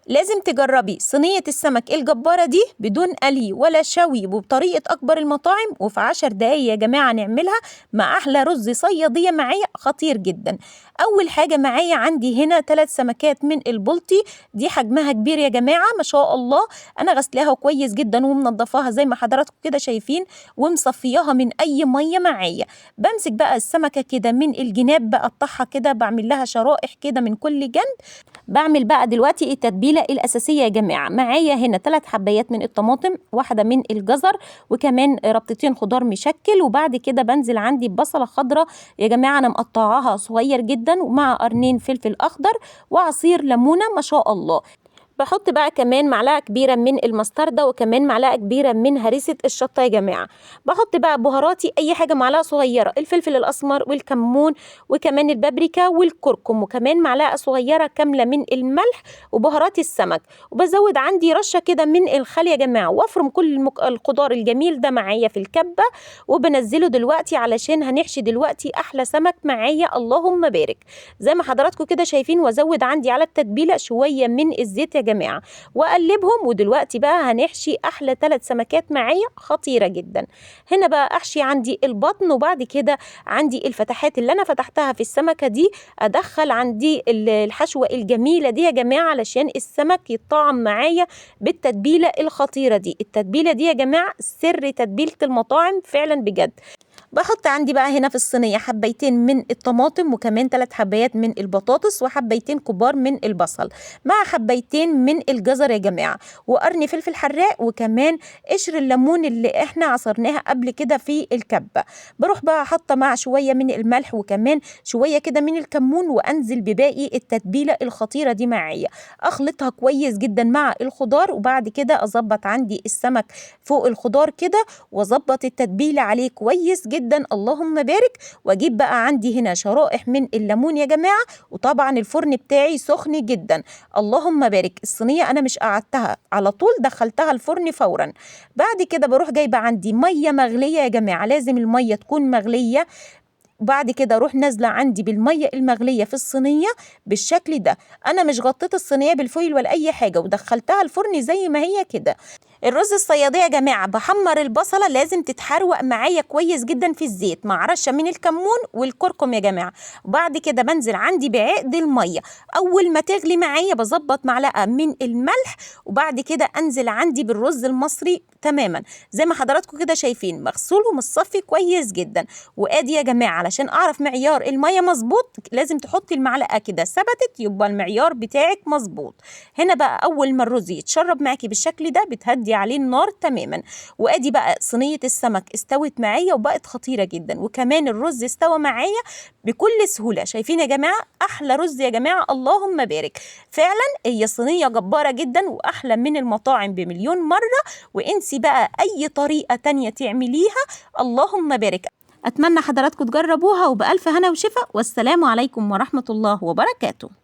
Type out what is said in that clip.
لازم تجربي صينية السمك الجبارة دي بدون قلي ولا شوي وبطريقة أكبر المطاعم، وفي 10 دقايق يا جماعة نعملها مع أحلى رز صيادية معايا خطير جدا. أول حاجة معايا عندي هنا 3 سمكات من البلطي، دي حجمها كبير يا جماعة ما شاء الله. أنا غسلاها كويس جدا ومنضفاها زي ما حضراتكم كده شايفين، ومصفياها من أي مية معايا. بمسك بقى السمكة كده من الجناب، بقطعها كده، بعمل لها شرائح كده من كل جنب. بعمل بقى دلوقتي التتبيلة الأساسية يا جماعة. معايا هنا 3 حبايات من الطماطم، واحدة من الجزر، وكمان ربطتين خضار مشكل. وبعد كده بنزل عندي ببصلة خضراء يا جماعة أنا مقطعاها صغير جدا، ومع قرنين فلفل أخضر وعصير ليمونة ما شاء الله. بحط بقى كمان معلقة كبيرة من المستردة، وكمان معلقة كبيرة من هريسة الشطة يا جماعة. بحط بقى بهاراتي أي حاجة، معلقة صغيرة الفلفل الأسمر والكمون وكمان البابريكا والكركم، وكمان معلقة صغيرة كاملة من الملح وبهارات السمك. وبزود عندي رشة كده من الخل يا جماعة، وافرم كل الخضار الجميل ده معايا في الكبة، وبنزله دلوقتي علشان هنحشي دلوقتي أحلى سمك معايا اللهم بارك زي ما حضراتكم كده شايفين. وازود عندي على التتبيلة شوية من الزيت يا جماعة واقلبهم. ودلوقتي بقى هنحشي احلى 3 سمكات معايا خطيرة جدا. هنا بقى احشي عندي البطن، وبعد كده عندي الفتحات اللي انا فتحتها في السمكة دي ادخل عندي الحشوة الجميلة دي يا جماعة، علشان السمك يطعم معايا بالتتبيلة الخطيرة دي. التتبيلة دي يا جماعة سر تتبيلة المطاعم فعلا بجد. بحط عندي بقى هنا في الصينية حبيتين من الطماطم، وكمان 3 حبايات من البطاطس، وحبيتين كبار من البصل، مع حبيتين من الجزر يا جماعة، وقرن فلفل حراق، وكمان قشر الليمون اللي احنا عصرناها قبل كده في الكبة. بروح بقى حاطة مع شوية من الملح، وكمان شوية كده من الكمون، وانزل بباقي التتبيلة الخطيرة دي معايا. اخلطها كويس جدا مع الخضار، وبعد كده اظبط عندي السمك فوق الخضار كده، واظبط التتبيلة عليه كويس جدا اللهم بارك. واجيب بقى عندي هنا شرائح من الليمون يا جماعة، وطبعا الفرن بتاعي سخن جدا اللهم بارك. الصينية انا مش قعدتها على طول، دخلتها الفرن فورا. بعد كده بروح جايبة عندي مية مغلية يا جماعة، لازم المية تكون مغلية. وبعد كده اروح نازله عندي بالميه المغليه في الصينيه بالشكل ده. انا مش غطيت الصينيه بالفويل ولا اي حاجه، ودخلتها الفرن زي ما هي كده. الرز الصياديه يا جماعه بحمر البصله، لازم تتحروق معايا كويس جدا في الزيت مع رشه من الكمون والكركم يا جماعه. وبعد كده بنزل عندي بعقد الميه، اول ما تغلي معايا بظبط معلقه من الملح، وبعد كده انزل عندي بالرز المصري تماما زي ما حضراتكم كده شايفين، مغسول ومتصفي كويس جدا. وادي يا جماعه علشان اعرف معيار الميه مظبوط لازم تحطي المعلقه كده ثبتت، يبقى المعيار بتاعك مظبوط. هنا بقى اول ما الرز يتشرب معاكي بالشكل ده بتهدي عليه النار تماما. وادي بقى صينيه السمك استوت معايا وبقت خطيره جدا، وكمان الرز استوى معايا بكل سهوله. شايفين يا جماعه احلى رز يا جماعه اللهم بارك. فعلا هي صينيه جباره جدا واحلى من المطاعم بمليون مره. وانسي بقى اي طريقه تانية تعمليها اللهم بارك. أتمنى حضراتكم تجربوها وبألف هنا وشفا، والسلام عليكم ورحمة الله وبركاته.